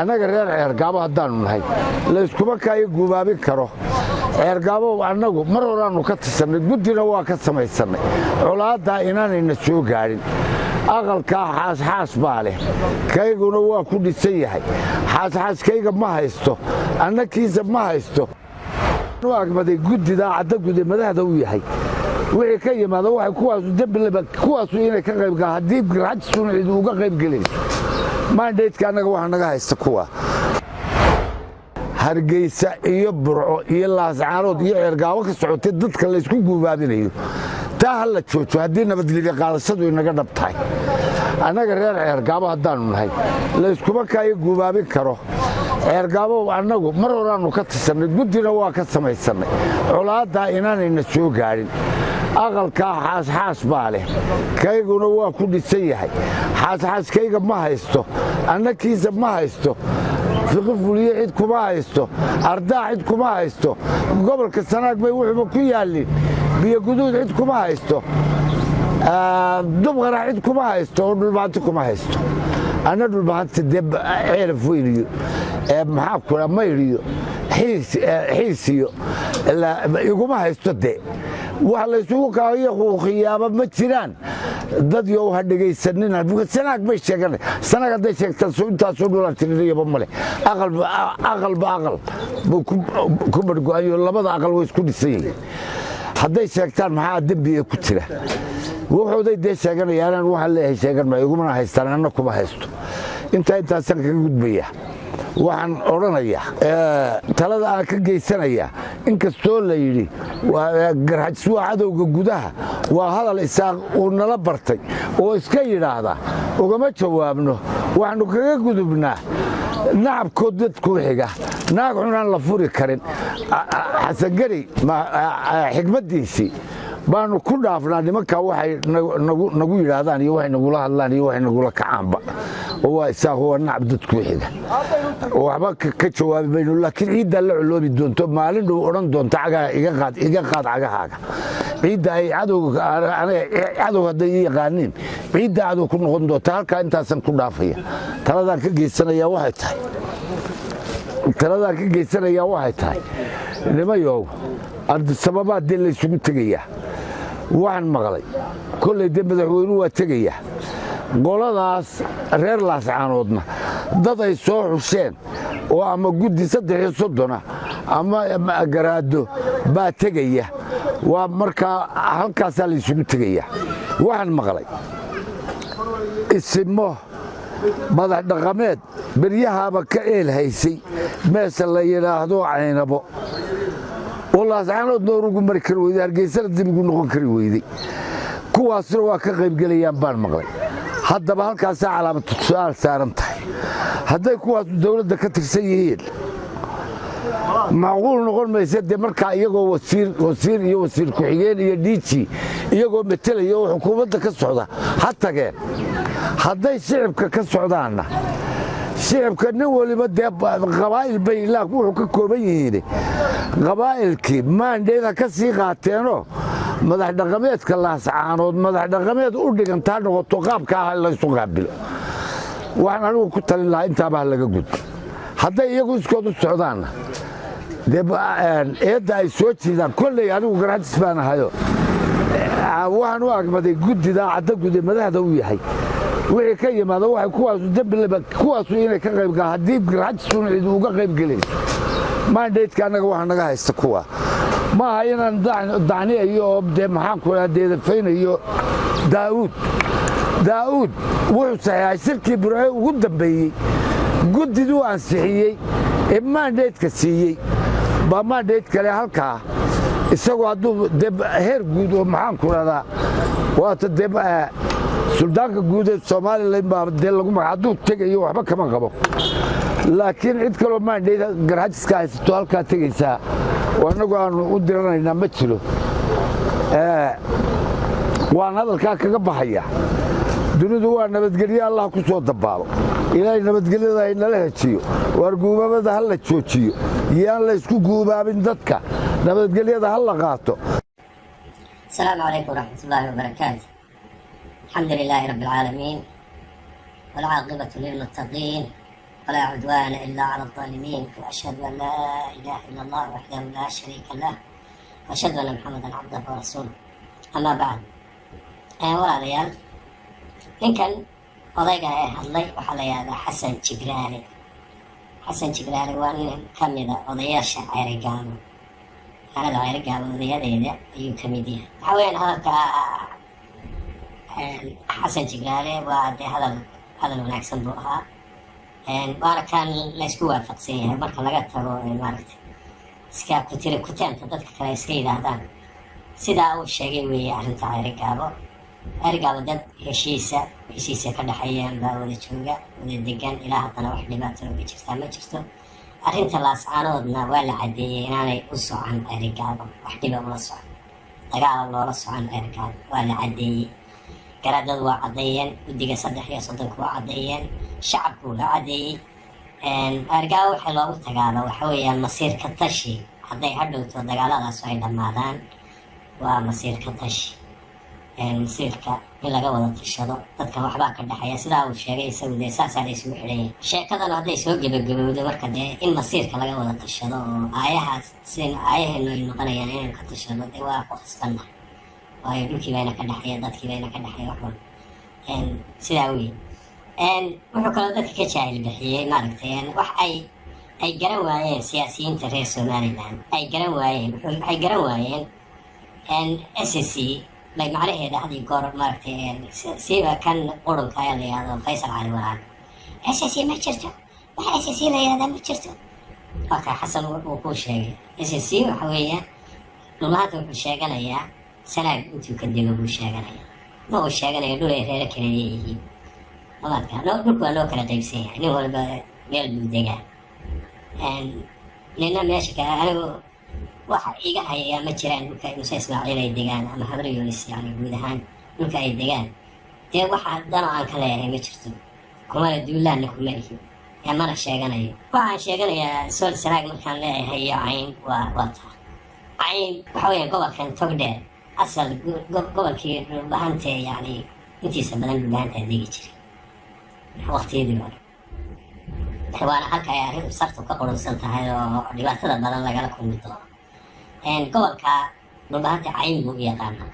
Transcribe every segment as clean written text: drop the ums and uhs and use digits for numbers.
annaga reer ceergaabo haddaanu nahay layskuma kaayo guubaabin karo. ceergaabo annagu mar horaannu ka tirsanay, guddina waa ka samaysannay colaaddaa inaanayna soo gaadhin. aqalkaa xaasxaas baa leh, kayguna waa ku dhisan yahay. xaasxaaskayga ma haysto, annakiisa ma haysto. agmaday guddidaa cadda gude madaxda u yahay wixii ka yimaada waxay kuwaasu dembileba kuwaasu inay ka qayb galaan haddii garxajisuna cid uga qayb gelayso maandheydka annaga waxa naga haysta kuwa Hargeysa iyo Burco iyo Laascaanood iyo Ceergaabo ka socotay dadka la isku guubaabinayo taa hal la joojo haddii nabadgelyo qaadashadu inaga dhabtahay. annaga reer Ceergaabo haddaanu nahay layskuma kaayo guubaabin karo. ceergaabo annagu mar horaannu ka tirsanay, guddina waa ka samaysannay colaaddaa inaanayna soo gaadhin. aqalkaa xaasxaas baa leh, kayguna waa ku dhisan yahay. xaasxaaskayga ma haysto, annakiisa ma haysto. fiqi fuliye cid kuma haysto, ardaa cid kuma haysto. gobolka Sanaag bay wuxuuba ku yaallin biyo guduud cid kuma haysto. dubqara cid kuma haysto oo dhulbaanti kuma haysto. anna dhulbaanti dee ceelaf weyn iyo maxaa kula mayriyo xiisiyo iguma haysto dee wax laysugu kaayo khiyaaba ma jiraan. dad yow ha dhegaysanina Sanaag bay sheegan Sanaag hadday sheegtaan intaasoo dhulaan tirinayaba male. aqalba aqal buu ku bargo'ayo, labada aqal way isku dhisan yihiin. hadday sheegtaan maxaa dembiga ku jira wuxuuday dee sheeganayaan waxaan leeyahay sheegan ma igumana haystaan, anna kuma haysto. intaasan kaga gudbaya waxaan odhanayaa talada aan ka geysanayaa inkastoo la yidhi garxajis waa cadowga gudaha, waa hadal isaaq uu nala bartay oo iska yidhaahda ugama jawaabno. waxaannu kaga gudubnaa nacabkood dadku xiga, naag xunaan la furi karin. xasangari xigmaddiisii baanu ku dhaafnaa nimankaa waxay nagu yidhaahdaan iyo waxay nagula hadlaan iyo waxay nagula kacaanba. oo waa isaaq waa nacab dadku xiga, waxba ka jawaabi mayno. laakiin ciiddaa la coloobi doonto, maalin dhow odhan doonta iga qaad cagahaaga. ciidda ay cadow hadday i yaqaaniin ciidda cadow ku noqon doonta. halkaa intaasan ku dhaafaya. taladaan ka geysanayaa waxay tahay nimayow ardisababaad dee laysugu tegayaa. waxaan maqlay kollay dee madaxweynuhu waa tegayaa. qoladaas reer Laascaanoodna dad ay soo xusheen oo ama guddi 330 ama garaado baa tegaya. waa markaa halkaasaa laysugu tegayaa. waxaan maqlay isimo madax dhaqameed beryahaaba ka eelhaysay meesha la yidhaahdo Caynabo oo Laascaanood noorugu mari kari weyday, Hargeysana dib ugu noqon kari weyday. kuwaasna waa ka qaybgelayaan baan maqlay. haddaba halkaasaa calaamatu su'aal saaran tahay. hadday kuwaas dawladda ka tirsan yihiin macquul noqon maysa dee markaa iyagoo wasiir iyo wasiir ku-xigeen iyo dhiiji iyagoo metelaya oo xukuumadda ka socda ha tageen. hadday shicibka ka socdaanna shicibka nin waliba dee qabaa'il bay ilaa wuxuu ka kooban yihiin. qabaa'ilkii maandheeda ka sii qaateenoo madax dhaqameedka Laascaanood madax dhaqameed u dhigantaa noqoto qaabka ah laysu qaabilo. waxaan anigu ku talin lahaa intaaba laga gudbo. hadday iyagu iskood u socdaanna dee eedda ay soo jiidaan kolley anigu garxajis baan ahayo waxaan u agmaday guddidaa cadda gude madaxda u yahay wixii ka yimaada waxay kuwaasu dembileba kuwaasu inay ka qayb galaan haddii garxajisuna cid uga qayb gelayso maandheydka annaga waxa naga haysta kuwa maaha inaan dacniyayo oo dee maxaan ku deedafaynayo. daa'uud wuxuu saxeexay shirkii Burco ugu dambeeyey guddiduu ansixiyey ee maandheydka siiyey baa maandheyd kale halkaa isagoo hadduu dee heer guud oo maxaan ku dhahdaa waata dee suldaanka guud ee Soomaaliland baa dee lagu magac hadduu tegayo waxba kama qabo. laakiin cid kaloo maandheyd garxajiska haysato halkaa tegaysaa oo annagu aanu u diranaynaa ma jiro. waan hadalkaa kaga baxaya. dunidu waa nabadgelyo Allah ku soo dabaalo. ilaahay nabadgelyada ay nala hejiyo. war guubabada ha la joojiyo, yaan la isku guubaabin dadka. nabadgelyada ha la qaato. السلام عليكم ورحمة الله وبركاته. الحمد لله رب العالمين والعاقبة للمتقين ولا عدوان إلا على الظالمين، وأشهد أن لا إله إلا الله وحده لا شريك له، وأشهد أن محمدا عبده ورسوله. أما بعد، walaalayaal, ninkan odayga ee hadlay waxaa la yidhahdaa xasan jibraale. xasan jibraale waa nin ka mida odayaasha Ceerigaabo. magaalada Ceerigaabo odayadeeda ayuu ka mid yahay. waxaa weyaan hadalka xasan jibraale waa dee hadal wanaagsan buu ahaa, waana kan la isku waafaqsan yahay marka laga tago maaragtay iska kutaanta dadka kale iska yidhaahdaan. sidaa uu sheegay weeye arrinta Ceerigaabo. Ceerigaabo dad heshiisa ka dhexeeyaan baa wada jooga, wada degan, ilaa haddana wax dhibaato uga jirtaa ma jirto. arrinta laascaanoodna waa la caddeeyey inaanay u socon Ceerigaabo, wax dhiba ula socon, dagaal loola socon Ceerigaabo waa la caddeeyey. garaadadu waa caddeeyeen, guddiga 3 waa caddeeyeen, shacabku waa caddeeyey. Ceerigaabo waxaa loogu tagaaba waxa weeyaan masiirka tashi. hadday hadhowto dagaaladaas ay dhammaadaan, waa masiirka tashi, masiirka in laga wada tashado. dadkan waxbaa ka dhexeeya, sidaa uu sheegay isagu dee saasaa la isugu xidhan yahay. sheekadana hadday soo gebagabowdo marka dee in masiirka laga wada tashado oo aayahaas sin aayaheenu ay noqonayaan inaynu ka tashado, dee waa ku khasbanna, waayo dhulkii bayna ka dhexeeya, dadkii bayna ka dhexeeya waxun. sidaa wey. wuxuu kaloo dadka ka jaahil bixiyey maaragtay wax ay garan waayeen siyaasiyiinta reer Somaliland. ay garan waayeen SSC bay macnaheeda had iyo goor maaragtay siiba kan qurunka ayaa la yidhahdo Faysal Cali Waraabe. SSC ma jirto, waxa SSC la yidhahdaa ma jirto. marka xasan uu ku sheegay SSC waxa weeyaan dhulmaanta wuxuu sheeganayaa sanaag intuu ka dego buu sheeganayaa, ma uu sheeganayo dhul ay reere kala leeyihiin. dhulku waa loo kala qaybsan yahay, nin walba meel buu degaa. nina meesha ka anigu waxa iga hayaa ma jiraan dhulka Muuse Ismaaciil ay degaan ama Habar Yunis, yani guud ahaan dhulka ay degaan dee waxa dano aan ka leeyahay ma jirto, kumana duulaanna kuma ihi, mana sheeganayo. waxaan sheeganayaa Sool Sanaag markaan leeyahay iyo Cayn waa taa. Cayn waxa weeyaan gobolkan Togdheer, asal gobolkii dhulbahante, yani intiisa badan dhulbahantaa degi jiray waqtiyadii hore. waana halka ay arrin sartu ka qurunsan tahay oo dhibaatada badan lagala kulmi doono. gobolka dhulbahanta Cayn buu u yaqaana.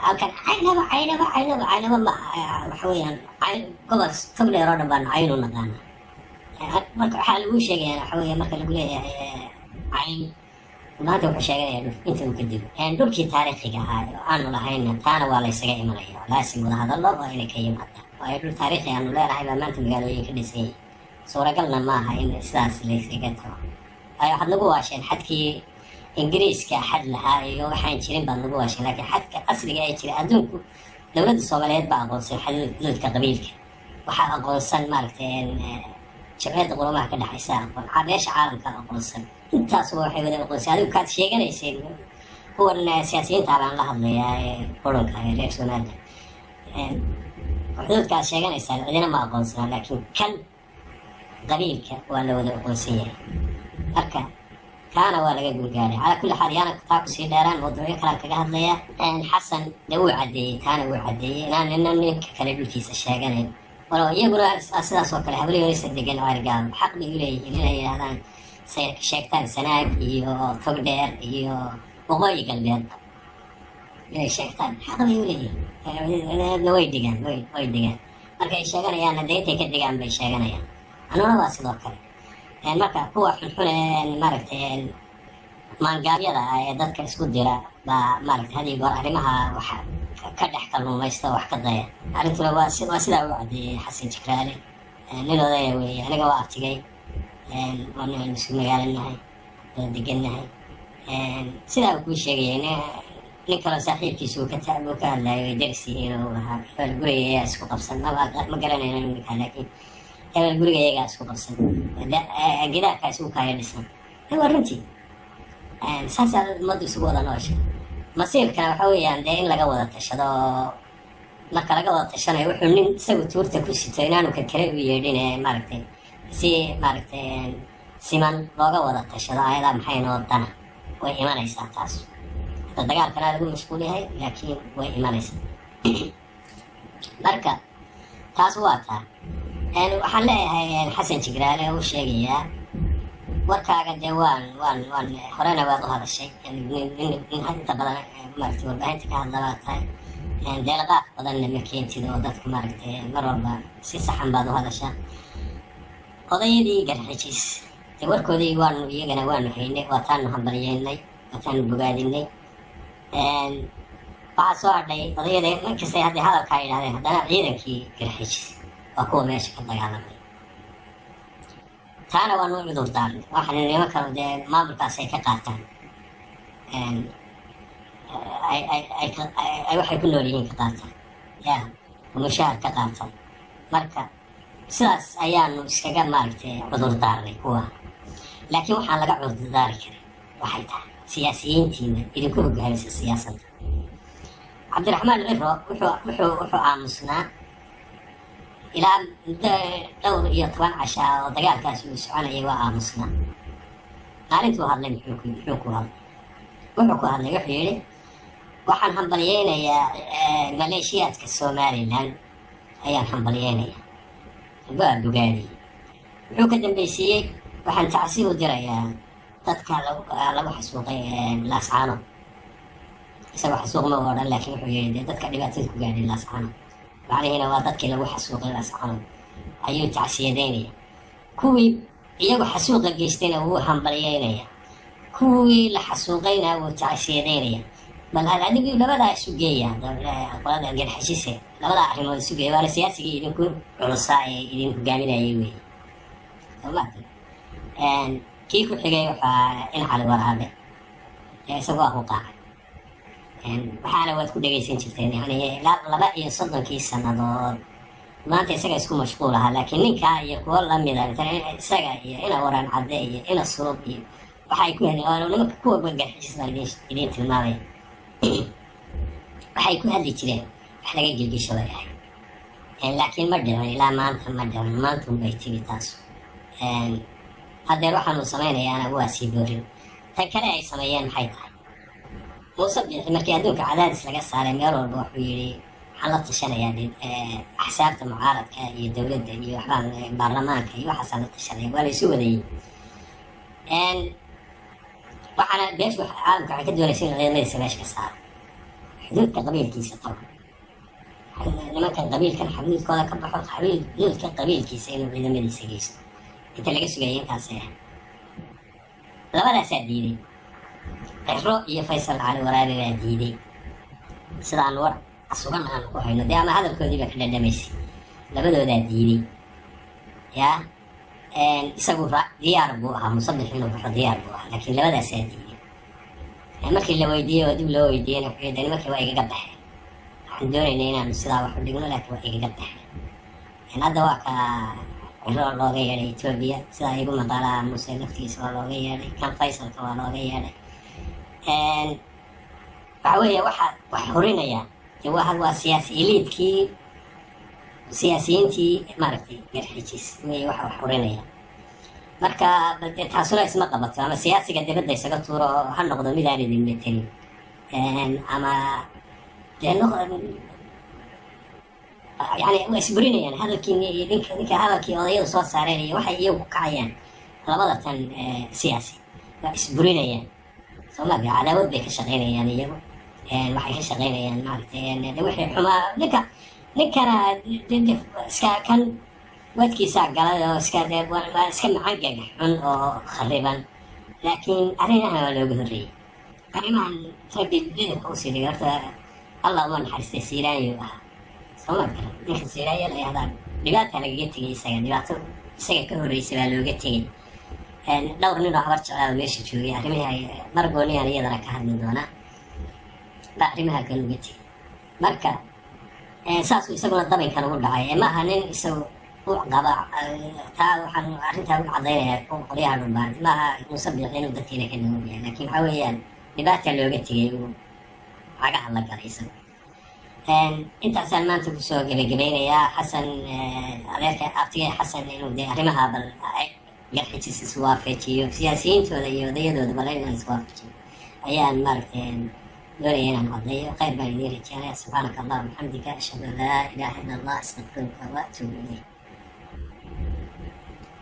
halkan caynaba ma waxa weeyaan gobol Togdheer oo dhan baan Cayn u naqaana. marka waxaa lagu sheegaya waxa weeya marka lagu leeyahay Cayn, dhulbahanta wuxuu sheeganayaa inta uu ka dego dhulkii taariikhiga ahaa oo aanu lahayna taana waa laysaga imanaya. laasim wada hadallo waa inay ka yimaadaan, waayo dhul taariikhi aanu leenahay baa maanta magaalooyin ka dhisan yahay. suuragalna maaha in sidaas laysaga tago. waxaad nagu waasheen xadkii ingiriiska xad lahaa iyo waxaan jirin baad nagu waasheen, laakiin xadka asliga ee jira adduunku dowladda Soomaaliyeed baa aqoonsan xuduudka qabiilka. waxaa aqoonsan maaragtay jabhadda qurumaha ka dhexaysa aqoon, beesha caalamka aqoonsan. intaasba waxay wada aqoonsan. adigu kaad sheeganayseen kuwan siyaasiyiinta baan la hadlayaa ee qurunka ee reer Somaliland. xuduudkaad sheeganaysaan cidina ma aqoonsana, laakiin kan qabiilka waa la wada aqoonsan yahay. marka kaana waa laga gurgaaray. calaa kulli xaal yaana taa kusii dheeraan mawduucyo kalaan kaga hadlayaa. xasan dee wuu caddeeyey, taana wuu caddeeyey inaan nina ninka kale dhulkiisa sheeganayn. walo iyaguna sidaas oo kale Habar Yunis degan Ceerigaabo xaq bay u leeyihiin inay yidhahdaan sheegtaan Sanaag iyo Togdheer iyo waqooyi galbeed inay sheegtaan, xaq bay u leeyihiin. way degaan. markay sheeganayaanna dee intay ka degaan bay sheeganayaan. anuna waa sidoo kale. marka kuwa xunxun ee maaragtay maangaabyada ee dadka isku dira baa maaragtay had iyo goor arrimaha wax ka dhex kalluumaysta wax ka daya. arrintuna waa sidaa u caddeeyey xasan jibraale. nin odaya weeye, aniga waa artigay, waanu isku magaalanahay, wada degannahay. sidaa uu kuu sheegayay nin kaloo saaxiibkiisa uu ka hadlayo dersi inuu lahaa hebel guriga ayaa isku qabsan. ma garanayno ninkaa, laakiin hebel guriga iyagaa isku qabsan, gidaarkaa isugu kaaya dhisan. waa runtii saasaa ummaddu isugu wada noosha. masiirkana waxa weeyaan dee in laga wada tashado. marka laga wada tashanayo wuxuu nin isagu tuurta ku sito inaanu ka kale u yeedhin maaragtay si maaragtay siman looga wada tashado. ayadaa maxay noo dana, way imanaysaa taas. hadda dagaalkana lagu mashquul yahay, laakiin way imanaysaa. marka taas waa taa. waxaan leeyahay xasan jigraale oo sheegaya warkaaga dee waan horena waad u hadashay nin inta badan maaragtay warbaahinta ka hadlabaa tahay deelaqaaq badanna ma keentid oo dadku maaragtay mar walba si saxan baad u hadashaa odayadii garxijis dee warkoodii iyagana waanu haynay waataanu hambalyeynay waataanu bogaadinay waxaa soo hadhay odayada inkastay hadday hadalkaa yidhahdeen haddana ciidankii garxijis waa kuwa meesha ka dagaalamay taana waanu u cudur daarnay waxaan nimanka dee maamulkaas ay ka qaataan ay waxay ku nool yihiin ka qaataan ya mushaar ka qaataan marka sidaas ayaanu iskaga maaragtay cudur daarnay kuwa laakiin waxaan laga cudur daari karin waxay tahay siyaasiyiintiina idinku hoggaamisa siyaasadda cabdiraxmaan ciro wuxuu aamusnaa ilaa muddo dhowr iyo 10 casha oo dagaalkaasi uu soconayay waa aamusnaa maalintuu hadlay muxuu ku hadlay wuxuu yidhi waxaan hambalyeynayaa maleeshiyaadka somalilan ayaan hambalyeynayaa waa bogaadiyey wuxuu ka dambaysiiyey waxaan tacsiib u dirayaa dadka lagu xasuuqay laascaano isagoo xasuuq ma odhan laakiin wuxuu yidhi dee dadka dhibaatada ku gaadhay laascaano macnihiina waa dadkii lagu xasuuqay laascaano ayuu tacsiyadeynaya kuwii iyagu xasuuqa geystayna wuu hambalyeynaya kuwii la xasuuqayna wuu tacsiyadeynaya bal hal adigu labadaa isu geeya qolada garxajise labadaa arrimood isu geeya waana siyaasigii idinku culusaa ee idin hogaaminayay weeye soomaalia kii ku xigay waxaa in cali waraabe isagoo ah u qaacay waxaana waad ku dhegaysan jirteen yani 32 sannadood maanta isaga isku mashquul ahaa laakiin ninkaa iyo kuwo lamida isaga iyo ina waran cadde iyo ina surub iyo waxay ku hadli nimanka kuwa garxajis baan idin tilmaamaya waxay ku hadli jireen wax laga gelgisho bay ahayd laakiin ma dhicin ilaa maanta ma dhicin maanta unbay timi taas haddeer waxaanu samaynayaana waa sii boorin tan kale ay sameeyeen maxay tahay muuse biixi markii adduunka cadaadis laga saaray meel walba wuxuu yidhi waxaan la tashanayaa axsaabta mucaaradka iyo dowladda iyo waxbaan baarlamaanka iyo waxaasaan la tashanaya waa la isu wadayey waxaana beeshu caalamka waxay ka doonaysa in ciidamadiisa meesha ka saaro xuduudka qabiilkiisa qabo nimankan qabiilkan xuduudkooda ka baxo xuduudka qabiilkiisa inuu ciidamadiisa geysto inta laga sugayay intaasay ahayd labadaasaa diiday ciro iyo faysal cali waraabe baa diiday sidaan war sugan aan ku hayno dee ama hadalkoodiiba ka dhadhamaysay labadoodaa diiday yaa isagu diyaar buu ahaa musabix inuu baxo diyaar buu ahaa laakiin labadaasaa diiday markii la weydiiyey oo dib loo weydiiyeyna wuxuu yidhi nimankii waa igaga baxeen waxaan doonaynay inaanu sidaa wax u dhigno laakiin waa igaga baxeen hadda waa ka ciro looga yeedhay etoobiya sidaa igu maqaalaa muuse laftigiisa waa looga yeedhay kan faysalka waa looga yeedhay waxa weeye waxaa wax horinaya dee waa siyaasi eliidkii siyaasiyiintii maaragtay garxijis wey waxa wax horinaya marka dee taasuna isma qabato ama siyaasiga dibadda isaga tuuro oo ha noqdo midaan idin metelin ama dee يعني واسبرينيان هذا كي ذيك هذا كي قضية صوت سارين وحي يو كعيان لبضة سياسي اسبرينيان ثم على ود بك شغالين يعني يو وحي شغالين يعني معناته ده وحي حما نكرا كان ودكي ساق قال اسكا ده اسكا معقق عن خربا لكن أرينا ولا بهري أرينا تبي بدي قوسي الله ما نحس سيران يوها soomaalka ninka siiraaya la yahdaa dhibaata lagaga tegay isaga dhibaato isaga ka horreysay baa looga tegay dhowr nin oo habar jeclaada meesha joogay arrimaha mar gooniyaan iyadana ka hadli doonaa baa arrimaha ka looga tegay marka saasuu isaguna dabinkan ugu dhacay ma aha nin isagu u qaba taa waxaan arrintaa ugu caddaynayaa qoryaha dhulbaan ma aha musabix inuu dadkiina ka nugulyahay laakiin waxaa weeyaan dhibaata looga tegay uu cagaha la galay isagu intaasaan maanta kusoo gebagabaynayaa xasan adeerka abtiga xasan inuu dee arrimaha bal garxijis iswaafajiyo siyaasiyiintooda iyo odayadooda bal inaan iswaafajiyo ayaan maaragtay doonaya inaan caddeeyo khayr baan idiin rajaynaya subxaanaka allahuma bixamdika ashhadu an laa ilaaha illa allah astaqfiruka wa atuubu ilayk